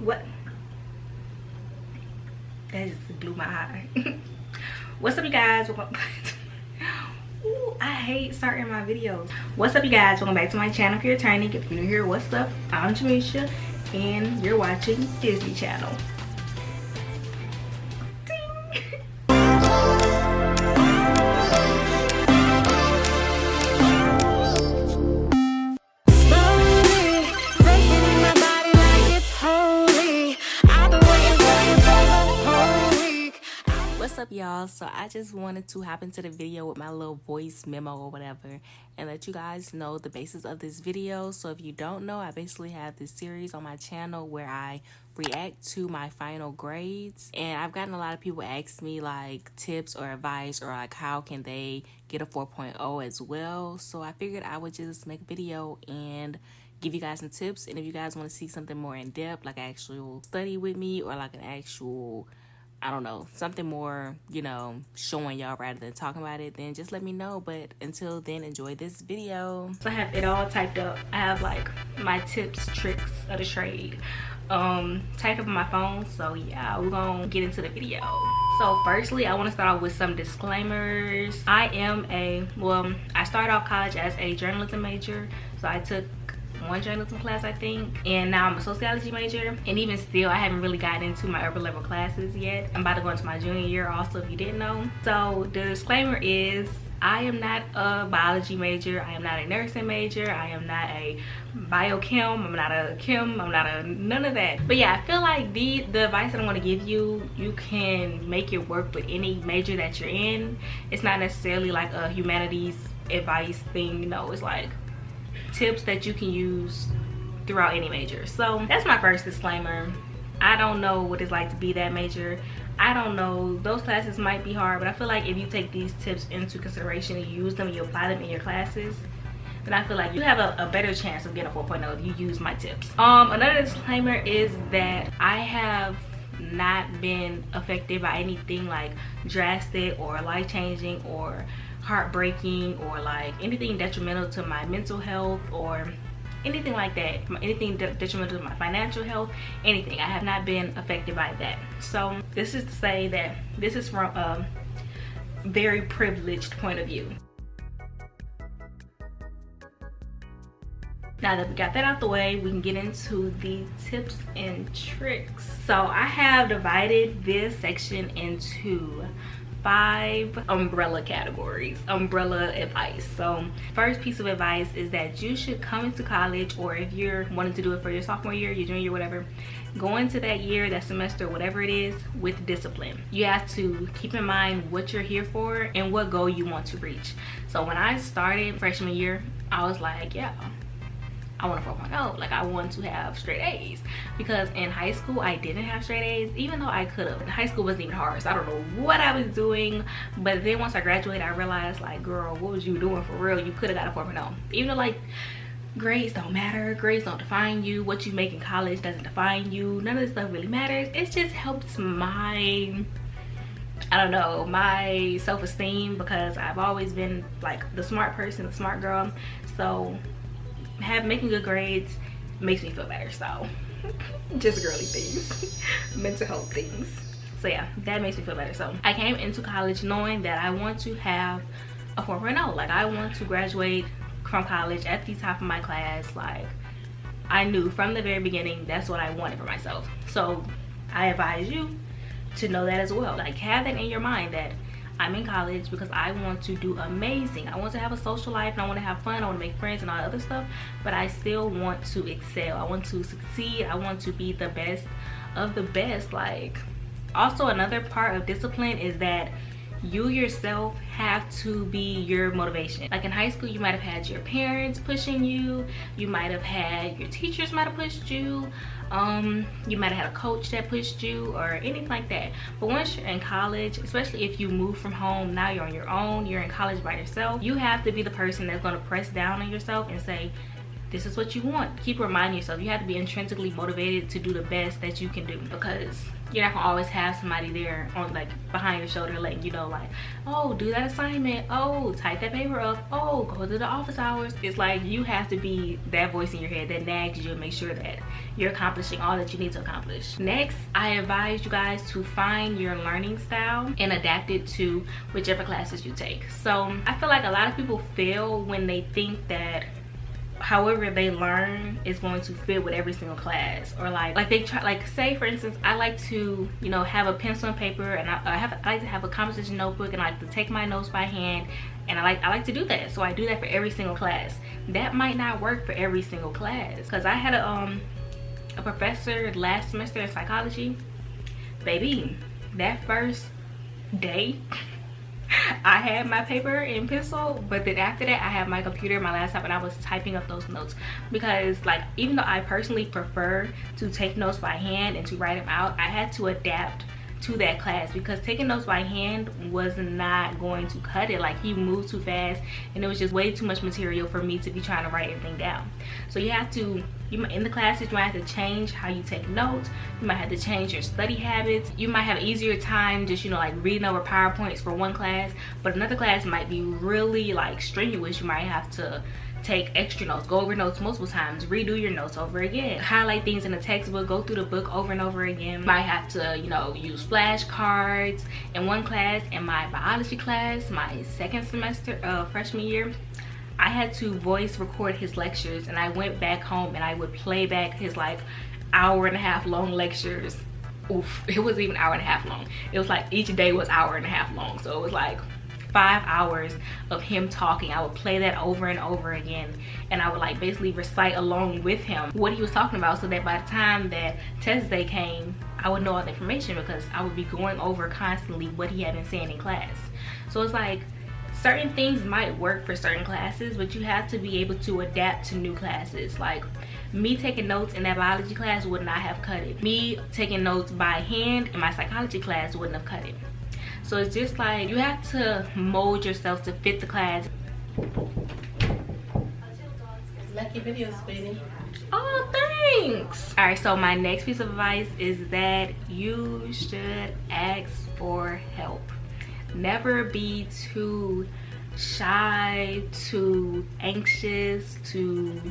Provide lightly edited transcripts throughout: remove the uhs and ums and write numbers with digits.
What? That just blew my eye. What's up, you guys? Welcome back to Ooh, I hate starting my videos. What's up, you guys? Welcome back to my channel. If you're returning, if you're new here, what's up? I'm Jameisha, and you're watching Disney Channel. What's up, y'all? So I just wanted to hop into the video with my little voice memo or whatever and let you guys know the basis of this video. So if you don't know, I basically have this series on my channel where I react to my final grades, and I've gotten a lot of people ask me like tips or advice or like how can they get a 4.0 as well. So I figured I would just make a video and give you guys some tips, and if you guys want to see something more in depth, like actual study with me or like an actual, I don't know, something more, you know, showing y'all rather than talking about it, then just let me know. But until then, enjoy this video. So I have it all typed up. I have like my tips, tricks of the trade typed up on my phone. So yeah, we're gonna get into the video. So firstly, I want to start off with some disclaimers. I started off college as a journalism major, so I took one journalism class, I think, and now I'm a sociology major, and even still I haven't really gotten into my upper level classes yet. I'm about to go into my junior year also, if you didn't know. So the disclaimer is I am not a biology major, I am not a nursing major, I am not a biochem, I'm not a chem, I'm not a none of that. But yeah, I feel like the advice that I'm going to give you, you can make it work with any major that you're in. It's not necessarily like a humanities advice thing, you know, it's like tips that you can use throughout any major. So that's my first disclaimer. I don't know what it's like to be that major. I don't know, those classes might be hard, but I feel like if you take these tips into consideration and you use them and you apply them in your classes, then I feel like you have a better chance of getting a 4.0 if you use my tips. Another disclaimer is that I have not been affected by anything like drastic or life-changing or heartbreaking or like anything detrimental to my mental health or anything like that, anything detrimental to my financial health, anything. I have not been affected by that. So this is to say that this is from a very privileged point of view. Now that we got that out the way, we can get into the tips and tricks. So I have divided this section into 5 umbrella categories, umbrella advice. So first piece of advice is that you should come into college, or if you're wanting to do it for your sophomore year, your junior year, whatever, go into that year, that semester, whatever it is, with discipline. You have to keep in mind what you're here for and what goal you want to reach. So when I started freshman year, I was like, yeah, I want a 4.0. Like, I want to have straight A's, because in high school I didn't have straight A's, even though I could have. High school wasn't even hard, so I don't know what I was doing. But then once I graduated, I realized, like, girl, what was you doing for real? You could have got a 4.0. Even though, like, grades don't matter, grades don't define you, what you make in college doesn't define you, none of this stuff really matters. It just helps my, I don't know, my self-esteem, because I've always been like the smart person, the smart girl. So making good grades makes me feel better. So just girly things, mental health things. So yeah, that makes me feel better. So I came into college knowing that I want to have a 4.0. Like, I want to graduate from college at the top of my class. Like, I knew from the very beginning that's what I wanted for myself. So I advise you to know that as well. Like, have that in your mind that I'm in college because I want to do amazing. I want to have a social life and I want to have fun. I want to make friends and all that other stuff, but I still want to excel. I want to succeed. I want to be the best of the best. Like, also another part of discipline is that you yourself have to be your motivation. Like, in high school, you might have had your parents pushing you, you might have had your teachers might have pushed you, you might have had a coach that pushed you or anything like that. But once you're in college, especially if you move from home, now you're on your own, you're in college by yourself, you have to be the person that's going to press down on yourself and say, this is what you want. Keep reminding yourself. You have to be intrinsically motivated to do the best that you can do, because you're not gonna always have somebody there on, like, behind your shoulder letting you know, like, oh, do that assignment, oh, type that paper up, oh, go to the office hours. It's like you have to be that voice in your head that nags you and make sure that you're accomplishing all that you need to accomplish. Next, I advise you guys to find your learning style and adapt it to whichever classes you take. So I feel like a lot of people fail when they think that however they learn is going to fit with every single class, or like they try, like, say for instance, I like to, you know, have a pencil and paper, and I like to have a composition notebook, and I like to take my notes by hand, and I like to do that. So I do that for every single class. That might not work for every single class, because I had a professor last semester in psychology. Baby, that first day I had my paper and pencil, but then after that I had my computer, my laptop, and I was typing up those notes, because, like, even though I personally prefer to take notes by hand and to write them out, I had to adapt to that class, because taking notes by hand was not going to cut it. Like, he moved too fast and it was just way too much material for me to be trying to write everything down. So you have to, in the classes, you might have to change how you take notes. You might have to change your study habits. You might have an easier time just, you know, like, reading over PowerPoints for one class, but another class might be really, like, strenuous. You might have to take extra notes, go over notes multiple times, redo your notes over again, highlight things in the textbook, go through the book over and over again. Might have to, you know, use flashcards. In one class, in my biology class, my second semester of freshman year, I had to voice record his lectures, and I went back home and I would play back his, like, hour-and-a-half long lectures. Oof, it wasn't even an hour and a half long. It was like each day was hour and a half long, so it was like 5 hours of him talking. I would play that over and over again, and I would, like, basically recite along with him what he was talking about, so that by the time that test day came, I would know all the information, because I would be going over constantly what he had been saying in class. So it's like, certain things might work for certain classes, but you have to be able to adapt to new classes. Like, me taking notes in that biology class would not have cut it. Me taking notes by hand in my psychology class wouldn't have cut it. So it's just like, you have to mold yourself to fit the class. Lucky video, sweetie. Oh, thanks. All right, so my next piece of advice is that you should ask for help. Never be too shy, too anxious, too,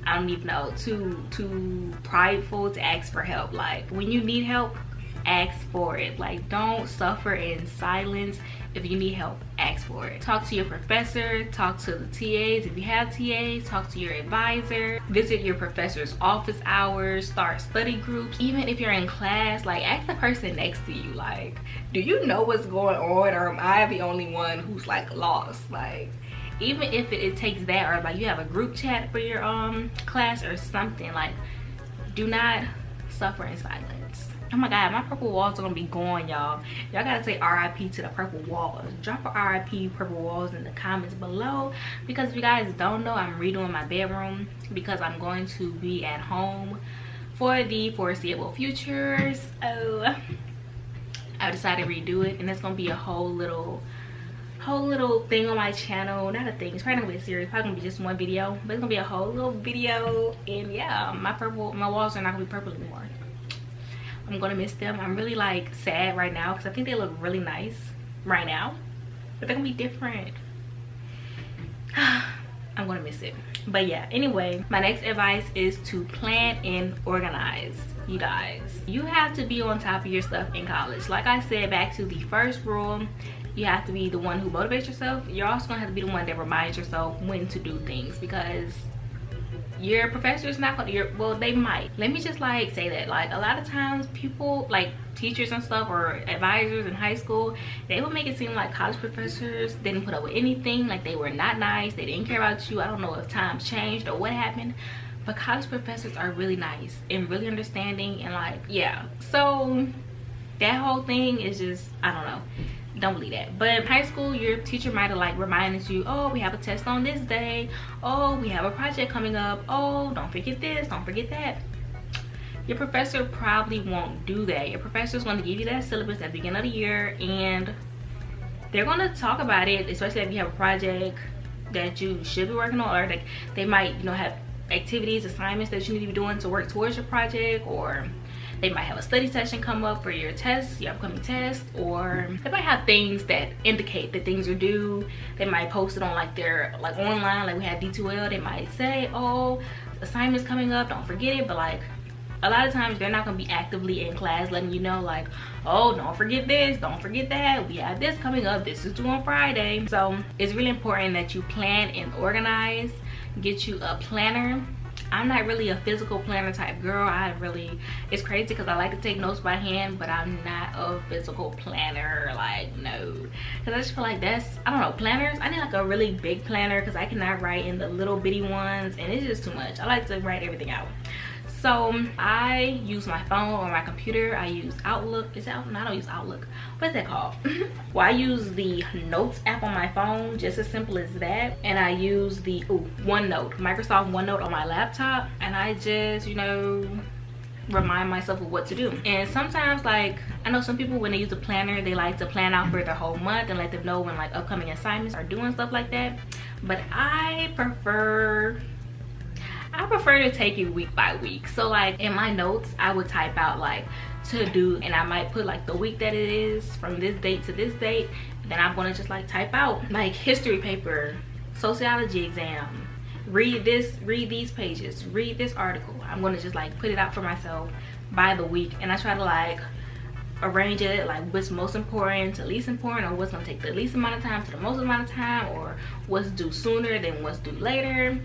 I don't even know, too prideful to ask for help. Like, when you need help, ask for it. Like, don't suffer in silence. If you need help, ask for it. Talk to your professor, talk to the TAs. If you have TAs, talk to your advisor, visit your professor's office hours, start study groups. Even if you're in class, like, ask the person next to you, like, do you know what's going on, or am I the only one who's, like, lost? Like, even if it takes that, or like you have a group chat for your class or something, like, do not suffer in silence. Oh my god, my purple walls are gonna be gone, y'all. Y'all gotta say RIP to the purple walls. Drop a RIP purple walls in the comments below, because if you guys don't know, I'm redoing my bedroom because I'm going to be at home for the foreseeable future. So I decided to redo it, and it's gonna be a whole little thing on my channel. Not a thing, it's probably not gonna be a series, probably gonna be just one video, but it's gonna be a whole little video. And yeah, my walls are not gonna be purple anymore. I'm gonna miss them. I'm really, like, sad right now, because I think they look really nice right now, but they're gonna be different. I'm gonna miss it. But yeah, anyway, my next advice is to plan and organize. You guys, you have to be on top of your stuff in college. Like I said, back to the first rule, you have to be the one who motivates yourself. You're also gonna have to be the one that reminds yourself when to do things, because your professor is not gonna, well, they might. Let me just, like, say that, like, a lot of times people, like teachers and stuff, or advisors in high school, they will make it seem like college professors didn't put up with anything, like they were not nice, they didn't care about you. I don't know if times changed or what happened, but college professors are really nice and really understanding, and, like, yeah. So that whole thing is just, I don't know, don't believe that. But in high school, your teacher might have, like, reminded you, oh, we have a test on this day, oh, we have a project coming up, oh, don't forget this, don't forget that. Your professor probably won't do that. Your professor is going to give you that syllabus at the beginning of the year, and they're going to talk about it, especially if you have a project that you should be working on, or like they might, you know, have activities, assignments that you need to be doing to work towards your project, or they might have a study session come up for your test, your upcoming test, or they might have things that indicate that things are due. They might post it on like their online, like we had D2L. They might say, oh, assignment's coming up, don't forget it. But like a lot of times they're not going to be actively in class letting you know like, oh, don't forget this, don't forget that, we have this coming up, this is due on Friday. So it's really important that you plan and organize. Get you a planner. I'm not really a physical planner type girl. It's crazy because I like to take notes by hand, but I'm not a physical planner, like, no. Because I just feel like I don't know, planners, I need like a really big planner because I cannot write in the little bitty ones, and it's just too much. I like to write everything out. So I use my phone or my computer. I use Outlook. Is that, no, I don't use Outlook. What's that called? Well, I use the Notes app on my phone, just as simple as that. And I use the OneNote, Microsoft OneNote on my laptop. And I just, you know, remind myself of what to do. And sometimes, like, I know some people, when they use a planner, they like to plan out for their whole month and let them know when like upcoming assignments are due and stuff like that. But I prefer to take it week by week. So like in my notes, I would type out like to do, and I might put like the week that it is from this date to this date. Then I'm gonna just like type out like history paper, sociology exam, read these pages, read this article. I'm gonna just like put it out for myself by the week, and I try to like arrange it like what's most important to least important, or what's gonna take the least amount of time to the most amount of time, or what's due sooner than what's due later.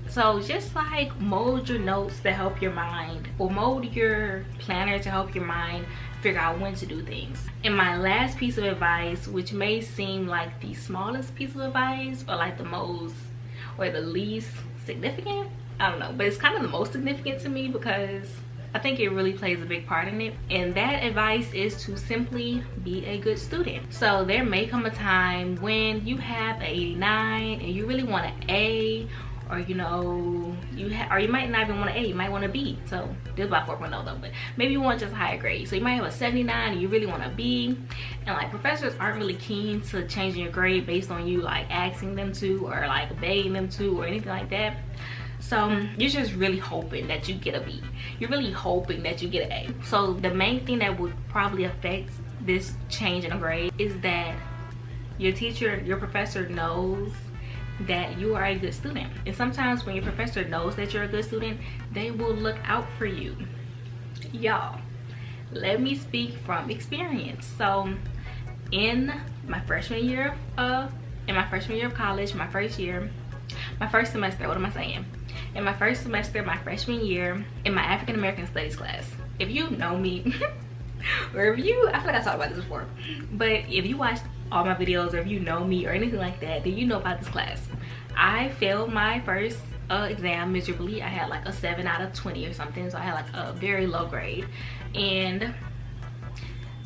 So just like mold your notes to help your mind, or mold your planner to help your mind figure out when to do things. And my last piece of advice, which may seem like the smallest piece of advice, or like the most or the least significant, I don't know, but it's kind of the most significant to me because I think it really plays a big part in it. And that advice is to simply be a good student. So there may come a time when you have an 89 and you really want an A, or you know, or you might not even want an A, you might want a B. So this is about 4.0 though, but maybe you want just a higher grade. So you might have a 79 and you really want a B, and like professors aren't really keen to changing your grade based on you like asking them to, or like begging them to, or anything like that. So you're just really hoping that you get a B. You're really hoping that you get an A. So the main thing that would probably affect this change in a grade is that your teacher, your professor knows that you are a good student. And sometimes when your professor knows that you're a good student, they will look out for you. Y'all, let me speak from experience. So in my freshman year of college, my first semester, what am I saying? In my first semester, my freshman year, in my African American Studies class. If you know me, or if you, I feel like I talked about this before, but if you watched all my videos, or if you know me or anything like that, then you know about this class. I failed my first exam miserably. I had like a 7 out of 20 or something, so I had like a very low grade. And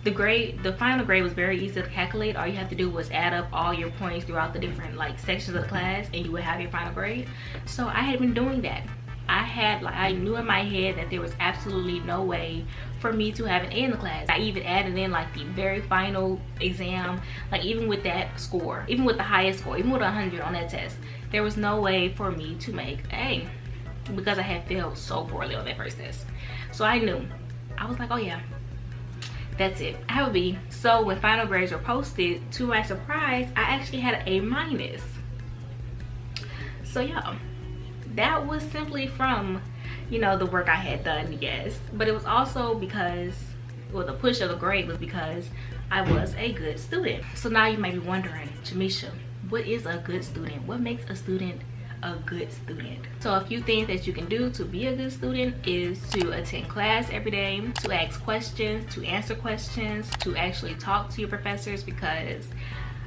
the final grade was very easy to calculate. All you have to do was add up all your points throughout the different like sections of the class, and you would have your final grade. So I had been doing that. I knew in my head that there was absolutely no way for me to have an A in the class. I even added in like the very final exam, like even with that score, even with the highest score, even with 100 on that test, there was no way for me to make A because I had failed so poorly on that first test. So I knew. I was like, oh yeah, that's it, I have a B. So when final grades were posted, to my surprise, I actually had an A-. So yeah, that was simply from, you know, the work I had done, yes. But it was also because, well, the push of the grade was because I was a good student. So now you may be wondering, Jameisha, what is a good student? What makes a student a good student? So a few things that you can do to be a good student is to attend class every day, to ask questions, to answer questions, to actually talk to your professors, because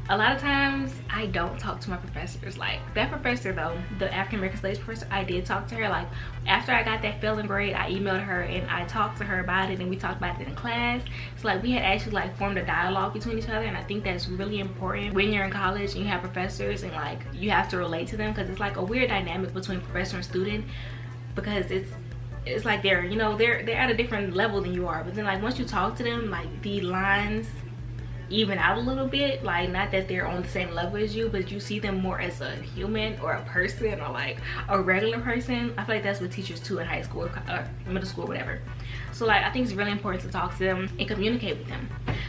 a lot of times I don't talk to my professors. Like that professor though, the African American Studies professor, I did talk to her. Like after I got that failing grade, I emailed her and I talked to her about it, and we talked about it in class. So like we had actually like formed a dialogue between each other, and I think that's really important when you're in college and you have professors, and like you have to relate to them, because it's like a weird dynamic between professor and student, because it's like they're, you know, they're at a different level than you are. But then like once you talk to them, like the lines even out a little bit. Like, not that they're on the same level as you, but you see them more as a human or a person, or like a regular person. I feel like that's what teachers too in high school or middle school, whatever. So like, I think it's really important to talk to them and communicate with them.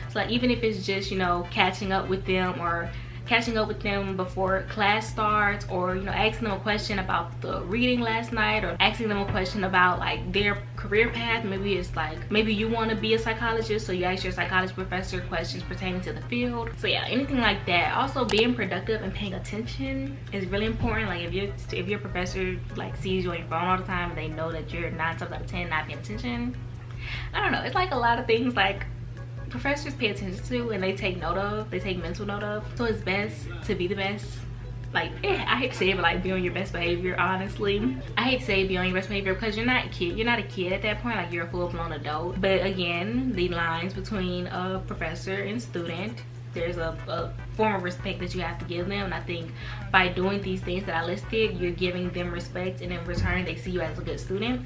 So like, even if it's just, you know, catching up with them before class starts, or, you know, asking them a question about the reading last night, or asking them a question about like their career path. Maybe it's like, maybe you want to be a psychologist, so you ask your psychology professor questions pertaining to the field. So yeah, anything like that. Also, being productive and paying attention is really important. Like, if your professor like sees you on your phone all the time and they know that you're 9 times out of 10 not paying attention, I don't know, it's like a lot of things like professors pay attention to and they take note of, they take mental note of. So it's best to be the best. Like, I hate to say it, but like, be on your best behavior. Honestly, I hate to say be on your best behavior, because you're not a kid at that point. Like, you're a full-blown adult. But again, the lines between a professor and student, there's a form of respect that you have to give them. And I think by doing these things that I listed, you're giving them respect, and in return they see you as a good student.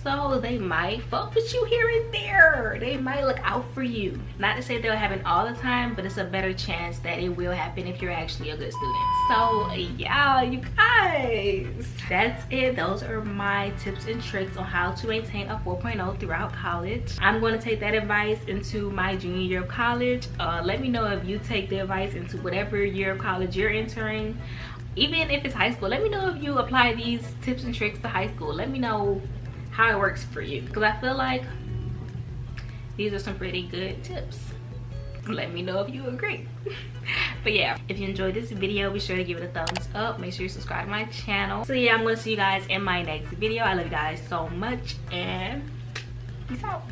So they might fuck with you here and there. They might look out for you. Not to say they'll happen all the time, but it's a better chance that it will happen if you're actually a good student. So yeah, you guys, that's it. Those are my tips and tricks on how to maintain a 4.0 throughout college. I'm going to take that advice into my junior year of college. Let me know if you take the advice into whatever year of college you're entering. Even if it's high school, let me know if you apply these tips and tricks to high school. Let me know how it works for you, because I feel like these are some pretty good tips. Let me know if you agree. But yeah, if you enjoyed this video, be sure to give it a thumbs up. Make sure you subscribe to my channel. So yeah, I'm going to see you guys in my next video. I love you guys so much, and peace out.